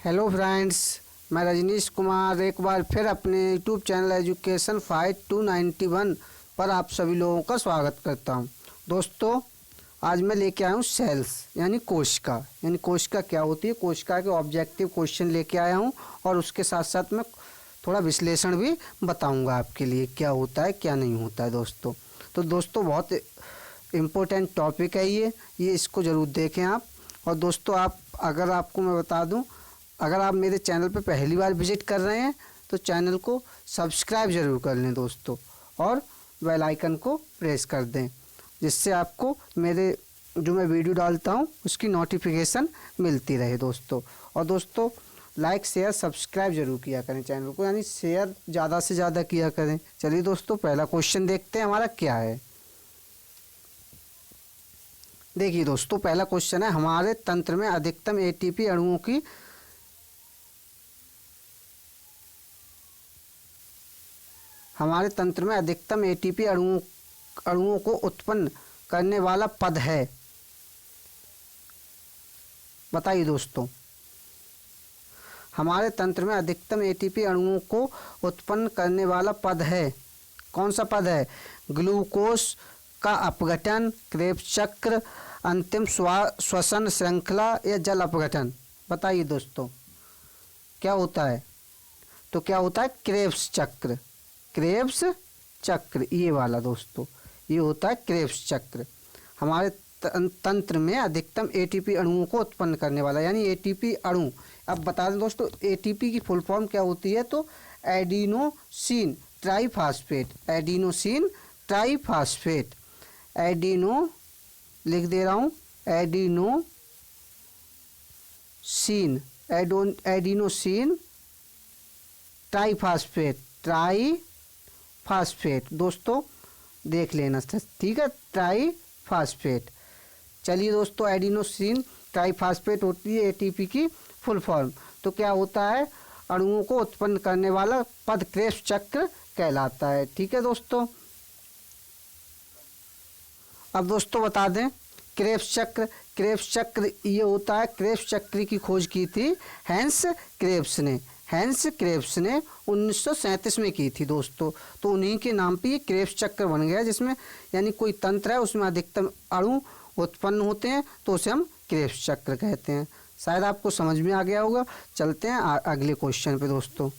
Hello friends, मैं रजनीश कुमार एक बार फिर अपने यूट्यूब चैनल एजुकेशन फाइट 291 पर आप सभी लोगों का स्वागत करता हूं। दोस्तों, आज मैं लेके आया हूं सेल्स यानी कोशिका। यानी कोशिका क्या होती है, कोशिका के ऑब्जेक्टिव क्वेश्चन लेके आया हूं और उसके साथ साथ मैं थोड़ा विश्लेषण भी बताऊंगा आपके लिए क्या होता है क्या नहीं होता है। दोस्तों बहुत इम्पोर्टेंट टॉपिक है ये इसको ज़रूर देखें आप। और दोस्तों, अगर आपको मैं बता दूं, अगर आप मेरे चैनल पर पहली बार विजिट कर रहे हैं तो चैनल को सब्सक्राइब ज़रूर कर लें दोस्तों, और बेल आइकन को प्रेस कर दें, जिससे आपको मेरे जो मैं वीडियो डालता हूं उसकी नोटिफिकेशन मिलती रहे दोस्तों। और दोस्तों, लाइक शेयर सब्सक्राइब ज़रूर किया करें चैनल को, यानी शेयर ज़्यादा से ज़्यादा किया करें। चलिए दोस्तों, पहला क्वेश्चन देखते हैं हमारा क्या है। देखिए दोस्तों, पहला क्वेश्चन है, हमारे तंत्र में अधिकतम एटीपी अणुओं की हमारे तंत्र में अधिकतम एटीपी अणुओं को उत्पन्न करने वाला पद है। बताइए दोस्तों, हमारे तंत्र में अधिकतम एटीपी अणुओं को उत्पन्न करने वाला पद है। कौन सा पद है? ग्लूकोज का अपघटन, क्रेब्स चक्र, अंतिम श्वसन श्रृंखला या जल अपघटन। बताइए दोस्तों, क्या होता है? तो क्या होता है? क्रेब्स चक्र। क्रेब्स चक्र ये वाला दोस्तों, ये होता है क्रेब्स चक्र। हमारे तंत्र में अधिकतम एटीपी अणुओं को उत्पन्न करने वाला, यानी एटीपी अणु। अब बता दें दोस्तों, एटीपी की फुल फॉर्म क्या होती है? तो adenosine triphosphate. Adenosine triphosphate. Adeno लिख दे रहा हूँ, एडिनोसिन ट्राइफॉस्फेट। ट्राइफॉस्फेट दोस्तों देख लेना, ठीक है, ट्राइफॉस्फेट। चलिए दोस्तों, एडिनोसिन ट्राइफॉस्फेट होती है एटीपी की फुल फॉर्म। तो क्या होता है? अणुओं को उत्पन्न करने वाला पद क्रेब्स चक्र कहलाता है। ठीक है दोस्तों। अब दोस्तों बता दें, क्रेब्स चक्र ये होता है, क्रेब्स चक्र की खोज की थी हैंस क्रेब्स ने 1937 में की थी दोस्तों। तो उन्हीं के नाम पे ये क्रेब्स चक्र बन गया, जिसमें यानी कोई तंत्र है उसमें अधिकतम अणु उत्पन्न होते हैं तो उसे हम क्रेब्स चक्र कहते हैं। शायद आपको समझ में आ गया होगा। चलते हैं अगले क्वेश्चन पे दोस्तों।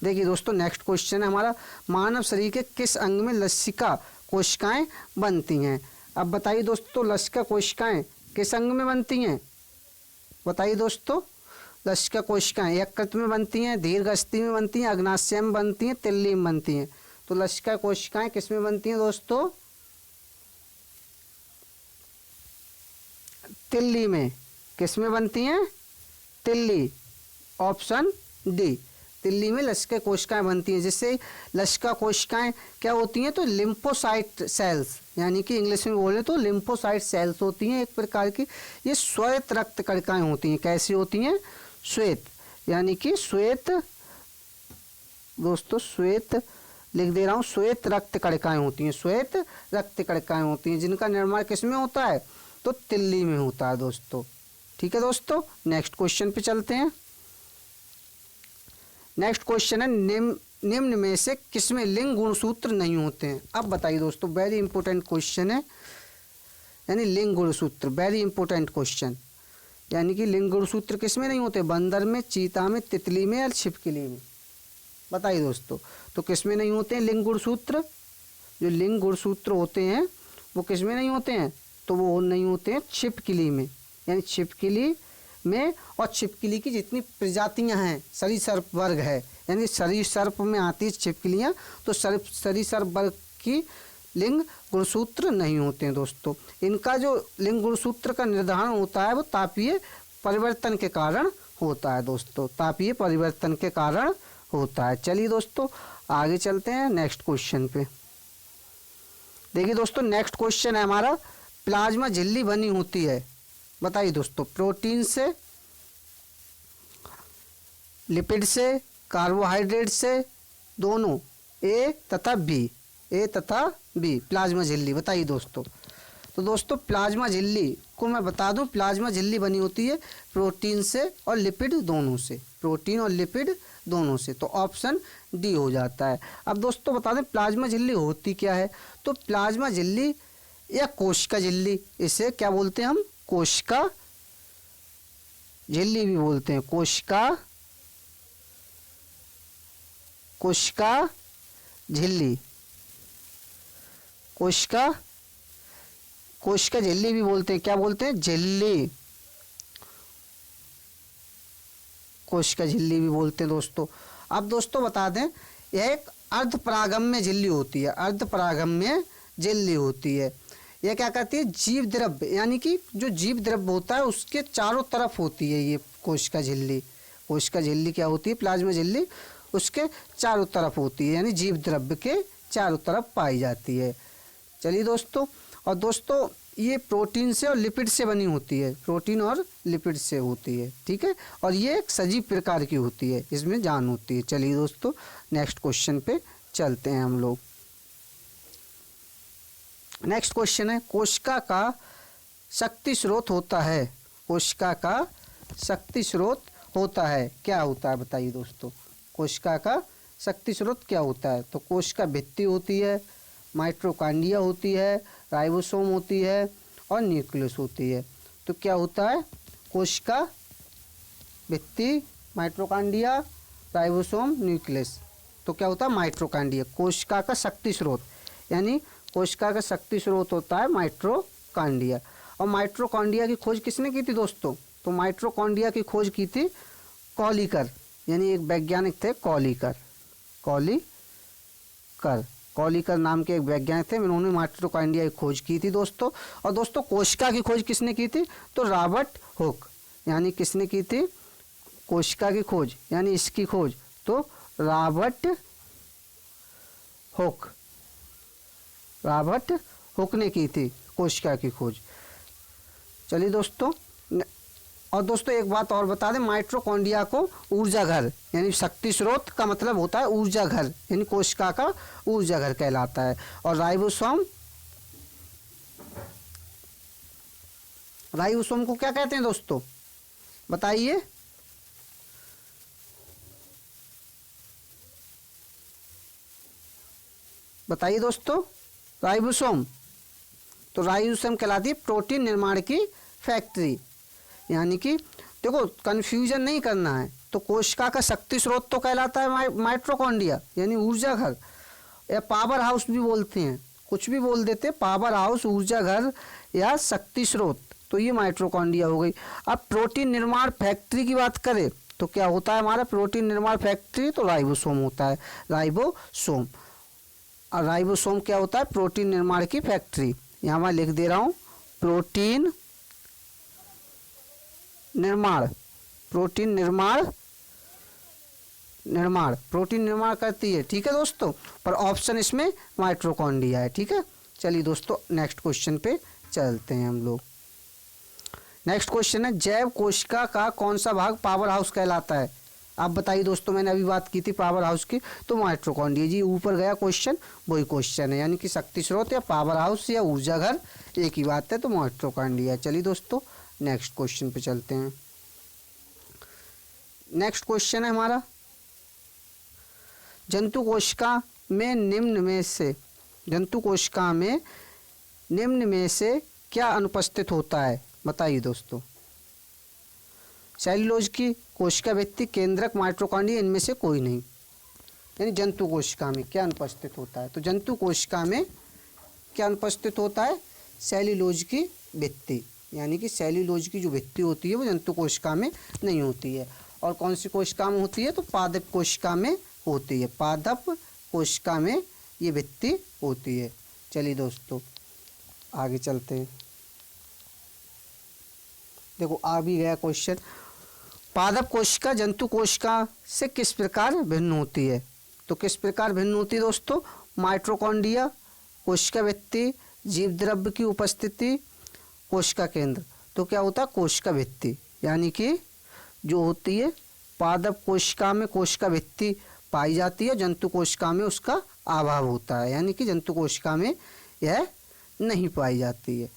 देखिए दोस्तों, नेक्स्ट क्वेश्चन है हमारा, मानव शरीर के किस अंग में लसिका कोशिकाएं बनती हैं? अब बताइए दोस्तों, लसिका कोशिकाएं किस अंग में बनती हैं? बताइए दोस्तों, लसिका कोशिकाएं यकृत में बनती हैं, दीर्घस्थि में बनती हैं, अग्नाशय में बनती हैं, तिल्ली में बनती हैं। तो लसिका कोशिकाएं किस में बनती हैं दोस्तों? तिल्ली में। किस में बनती हैं? तिल्ली। ऑप्शन डी, तिल्ली में लसिका कोशिकाएं बनती हैं। जिससे लसिका कोशिकाएं क्या होती हैं? तो लिम्फोसाइट सेल्स, यानी कि इंग्लिश में बोले तो लिम्फोसाइट सेल्स होती हैं एक प्रकार की। ये श्वेत रक्त कणिकाएं होती हैं। कैसी होती हैं? श्वेत, यानी कि श्वेत दोस्तों, श्वेत लिख दे रहा हूँ, श्वेत रक्त कणिकाएं होती हैं। श्वेत रक्त कणिकाएं होती हैं, जिनका निर्माण किस में होता है? तो तिल्ली में होता है दोस्तों। ठीक है दोस्तों, नेक्स्ट क्वेश्चन पे चलते हैं। नेक्स्ट क्वेश्चन है, निम्न में से किसमें लिंग गुणसूत्र नहीं होते हैं? अब बताइए दोस्तों, वेरी इंपॉर्टेंट क्वेश्चन है, यानी लिंग गुणसूत्र, वेरी इंपॉर्टेंट क्वेश्चन। यानी कि लिंग गुणसूत्र किसमें नहीं होते? बंदर में, चीता में, तितली में या छिपकली में? बताइए दोस्तों, तो किसमें नहीं होते हैं लिंग गुणसूत्र? जो लिंग गुणसूत्र होते हैं वो किसमें नहीं होते हैं? तो वो नहीं होते हैं छिपकली में। यानी छिपकली में, और छिपकली की जितनी प्रजातियां हैं, सरीसृप वर्ग है, यानी सरीसृप में आती है छिपकलियां, तो सरीसृप वर्ग की लिंग गुणसूत्र नहीं होते हैं दोस्तों। इनका जो लिंग गुणसूत्र का निर्धारण होता है वो तापीय परिवर्तन के कारण होता है दोस्तों। तापीय परिवर्तन के कारण होता है। चलिए दोस्तों, आगे चलते हैं नेक्स्ट क्वेश्चन पे। देखिए दोस्तों, नेक्स्ट क्वेश्चन है हमारा, प्लाज्मा झिल्ली बनी होती है। बताइए दोस्तों, प्रोटीन से, लिपिड से, कार्बोहाइड्रेट से, दोनों, ए तथा बी, प्लाज्मा झिल्ली। बताइए दोस्तों, तो दोस्तों प्लाज्मा झिल्ली आपको मैं बता दूं प्लाज्मा झिल्ली बनी होती है प्रोटीन से और लिपिड दोनों से, प्रोटीन और लिपिड दोनों से, तो ऑप्शन डी हो जाता है। अब दोस्तों बता दें प्लाज्मा झिल्ली होती क्या है, तो प्लाज्मा झिल्ली या कोशिका झिल्ली, इसे क्या बोलते हैं हम, कोशिका झिल्ली भी बोलते हैं, कोशिका झिल्ली, कोशिका झिल्ली भी बोलते हैं, क्या बोलते हैं, झिल्ली, कोशिका झिल्ली भी बोलते हैं दोस्तों। अब दोस्तों बता दें यह एक अर्धपरागम्य झिल्ली होती है, अर्धपरागम्य झिल्ली होती है। यह क्या करती है, जीव द्रव्य यानी कि जो जीव द्रव्य होता है उसके चारों तरफ होती है ये कोशिका झिल्ली। कोशिका झिल्ली क्या होती है, प्लाज्मा झिल्ली उसके चारों तरफ होती है, यानी जीव द्रव्य के चारों तरफ पाई जाती है। चलिए दोस्तों, और दोस्तों ये प्रोटीन से और लिपिड से बनी होती है, प्रोटीन और लिपिड से होती है, ठीक है, और ये एक सजीव प्रकार की होती है, इसमें जान होती है। चलिए दोस्तों नेक्स्ट क्वेश्चन पे चलते हैं हम लोग। नेक्स्ट क्वेश्चन है कोशिका का शक्ति स्रोत होता है, कोशिका का शक्ति स्रोत होता है, क्या होता है बताइए दोस्तों, कोशिका का शक्ति स्रोत क्या होता है, तो कोशिका भित्ति होती है, माइटोकॉन्ड्रिया होती है, राइबोसोम होती है और न्यूक्लियस होती है। तो क्या होता है, कोशिका भित्ति, माइटोकॉन्ड्रिया, राइबोसोम, न्यूक्लियस, तो क्या होता है माइटोकॉन्ड्रिया। कोशिका का शक्ति स्रोत यानी कोशिका का शक्ति स्रोत होता है माइटोकॉन्ड्रिया। और माइटोकॉन्ड्रिया की खोज किसने की थी दोस्तों, तो माइटोकॉन्ड्रिया की खोज की थी कॉलिकर, यानी एक वैज्ञानिक थे कॉलिकर नाम के एक वैज्ञानिक थे, उन्होंने माइटोकॉन्ड्रिया की खोज की थी दोस्तों। और दोस्तों कोशिका की खोज किसने की थी, तो रॉबर्ट हुक, यानी किसने की थी कोशिका की खोज, यानी इसकी खोज तो रॉबर्ट हुक ने की थी कोशिका की खोज। चलिए दोस्तों, और दोस्तों एक बात और बता दें, माइटोकॉन्ड्रिया को ऊर्जा घर यानी शक्ति स्रोत का मतलब होता है ऊर्जा घर, यानी कोशिका का ऊर्जा घर कहलाता है। और राइबोसोम को क्या कहते हैं दोस्तों, बताइए, बताइए दोस्तों, राइबोसोम, तो राइबोसोम कहलाती है प्रोटीन निर्माण की फैक्ट्री। यानी कि देखो कन्फ्यूजन नहीं करना है, तो कोशिका का शक्ति स्रोत तो कहलाता है माइटोकॉन्ड्रिया यानी ऊर्जा घर, या पावर हाउस भी बोलते हैं, कुछ भी बोल देते हैं, पावर हाउस, ऊर्जा घर या शक्ति स्रोत, तो ये माइटोकॉन्ड्रिया हो गई। अब प्रोटीन निर्माण फैक्ट्री की बात करें तो क्या होता है हमारा प्रोटीन निर्माण फैक्ट्री, तो राइबोसोम होता है, राइबोसोम। और राइबोसोम क्या होता है, प्रोटीन निर्माण की फैक्ट्री। यहाँ मैं लिख दे रहा हूँ प्रोटीन निर्माण करती है, ठीक है दोस्तों, पर ऑप्शन इसमें माइटोकॉन्ड्रिया है, ठीक है। चलिए दोस्तों नेक्स्ट क्वेश्चन पे चलते हैं हम लोग। नेक्स्ट क्वेश्चन है जैव कोशिका का कौन सा भाग पावर हाउस कहलाता है। आप बताइए दोस्तों, मैंने अभी बात की थी पावर हाउस की, तो माइटोकॉन्ड्रिया जी ऊपर गया क्वेश्चन, वही क्वेश्चन है, यानी कि शक्ति स्रोत या पावर हाउस या ऊर्जा घर एक ही बात है, तो माइटोकॉन्ड्रिया। चलिए दोस्तों नेक्स्ट क्वेश्चन पे चलते हैं। नेक्स्ट क्वेश्चन है हमारा जंतु कोशिका में निम्न में से क्या अनुपस्थित होता है, बताइए दोस्तों। सेल्यूलोज की कोशिका भित्ति, केंद्रक, माइटोकॉन्ड्रिया, इनमें से कोई नहीं, यानी जंतु कोशिका में क्या अनुपस्थित होता है, तो जंतु कोशिका में क्या अनुपस्थित होता है, सेल्यूलोज की भित्ति, यानी कि सेल्यूलोज की जो भित्ति होती है वो जंतु कोशिका में नहीं होती है। और कौन सी कोशिका में होती है, तो पादप कोशिका में होती है, पादप कोशिका में ये भित्ति होती है। चलिए दोस्तों आगे चलते हैं। देखो आ भी गया क्वेश्चन, पादप कोशिका जंतु कोशिका से किस प्रकार भिन्न होती है, तो किस प्रकार भिन्न होती है दोस्तों, माइटोकॉन्ड्रिया, कोशिका भित्ति, जीव द्रव्य की उपस्थिति, कोशिका केंद्र, तो क्या होता है कोशिका भित्ति, यानी कि जो होती है पादप कोशिका में कोशिका भित्ति पाई जाती है, जंतु कोशिका में उसका अभाव होता है, यानी कि जंतु कोशिका में यह नहीं पाई जाती है।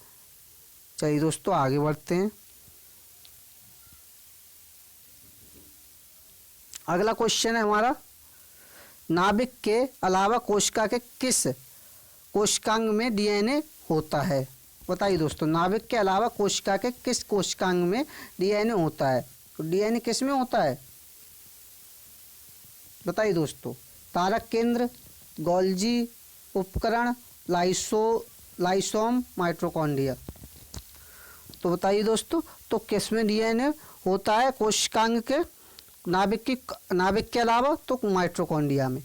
चलिए दोस्तों आगे बढ़ते हैं। अगला क्वेश्चन है हमारा, नाभिक के अलावा कोशिका के किस कोशिकांग में डीएनए होता है? बताइए दोस्तों, नाभिक के अलावा कोशिका के किस कोशिकांग में डीएनए होता है? तो डीएनए किस में होता है? बताइए दोस्तों, तारक केंद्र, गोल्जी उपकरण, लाइसोम, माइटोकॉन्ड्रिया। तो बताइए दोस्तों, तो किस में डीएनए होता है कोशिकांग के नाभिक के अलावा? तो माइटोकॉन्ड्रिया में।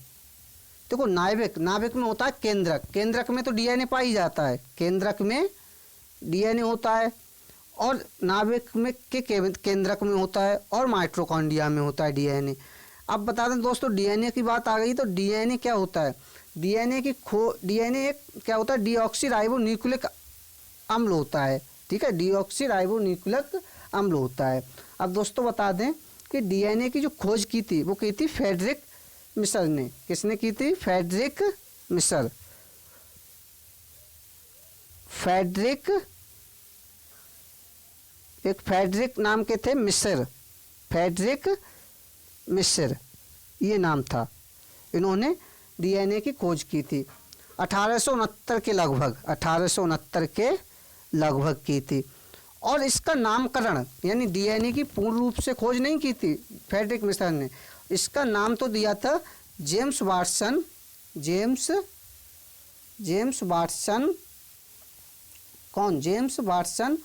देखो नाभिक में होता है केंद्रक में तो डीएनए पाई जाता है, केंद्रक में डीएनए होता है, और नाभिक में के केंद्रक में होता है, और माइटोकॉन्ड्रिया में होता है डीएनए। अब बता दें दोस्तों, डीएनए की बात आ गई तो डीएनए क्या होता है? डीएनए एक क्या होता है? डीऑक्सीराइबोन्यूक्लिक अम्ल होता है। ठीक है, डीऑक्सीराइबोन्यूक्लिक अम्ल होता है। अब दोस्तों बता दें कि डीएनए की जो खोज की थी वो की थी फ्रेडरिक मिशर ने। किसने की थी? Friedrich Miescher. फ्रेडरिक नाम के थे मिशर, फ्रेडरिक मिशर ये नाम था। इन्होंने डीएनए की खोज की थी 1869 के लगभग की थी। और इसका नामकरण यानी डीएनए की पूर्ण रूप से खोज नहीं की थी फ्रेडरिक मिशर ने, इसका नाम तो दिया था जेम्स वाटसन। कौन? James Watson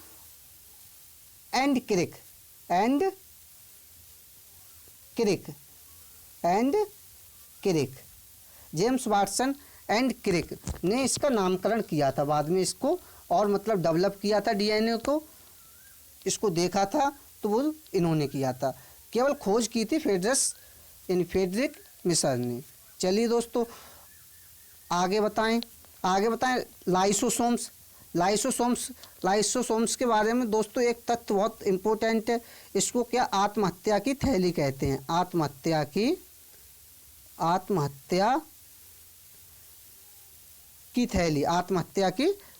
and Crick James Watson and Crick ने इसका नामकरण किया था। बाद में इसको और मतलब डेवलप किया था, डीएनए को इसको देखा था तो वो इन्होंने किया था। केवल खोज की थी फ्रेडरिक मिशर ने। चलिए दोस्तों आगे बताएं लाइसोसोम्स के बारे में दोस्तों एक तथ्य बहुत इम्पोर्टेंट है। इसको क्या आत्महत्या की थैली कहते हैं? आत्महत्या की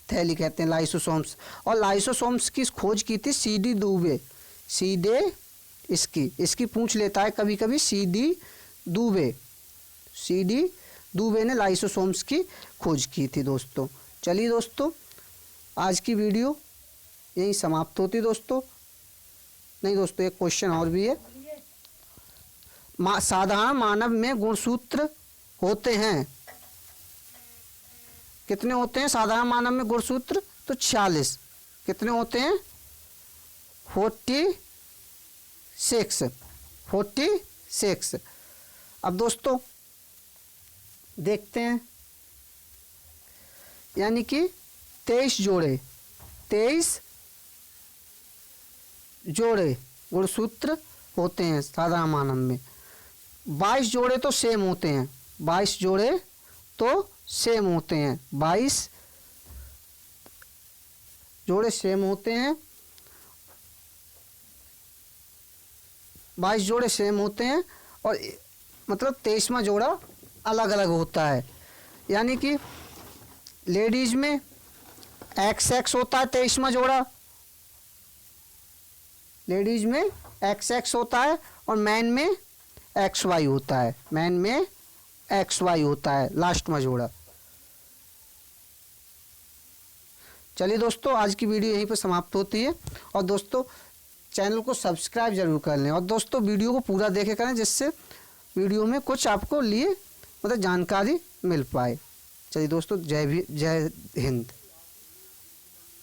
थैली कहते हैं लाइसोसोम्स। और लाइसोसोम्स की खोज की थी सीडी दुबे। इसकी पूछ लेता है कभी कभी, सीडी दुबे ने लाइसोसोम्स की खोज की थी दोस्तों। चलिए दोस्तों आज की वीडियो यहीं समाप्त होती दोस्तों। नहीं दोस्तों, एक क्वेश्चन और भी है। साधारण मानव में गुणसूत्र होते हैं, कितने होते हैं साधारण मानव में गुणसूत्र? तो 46। कितने होते हैं? 46। अब दोस्तों देखते हैं, यानी कि 23 जोड़े गुणसूत्र होते हैं साधारण मानव में। 22 जोड़े तो सेम होते हैं, 22 जोड़े तो सेम होते हैं, 22 जोड़े सेम होते हैं, 22 जोड़े सेम होते हैं, और मतलब 23वां जोड़ा अलग अलग होता है। यानी कि लेडीज में XX होता है 23वां जोड़ा, लेडीज में XX होता है, और मैन में XY होता है, लास्टवां जोड़ा। चलिए दोस्तों आज की वीडियो यहीं पर समाप्त होती है। और दोस्तों चैनल को सब्सक्राइब जरूर कर लें, और दोस्तों वीडियो को पूरा देखे करें, जिससे वीडियो में कुछ आपको लिए मतलब जानकारी मिल पाए। चलिए दोस्तों, जय हिंद।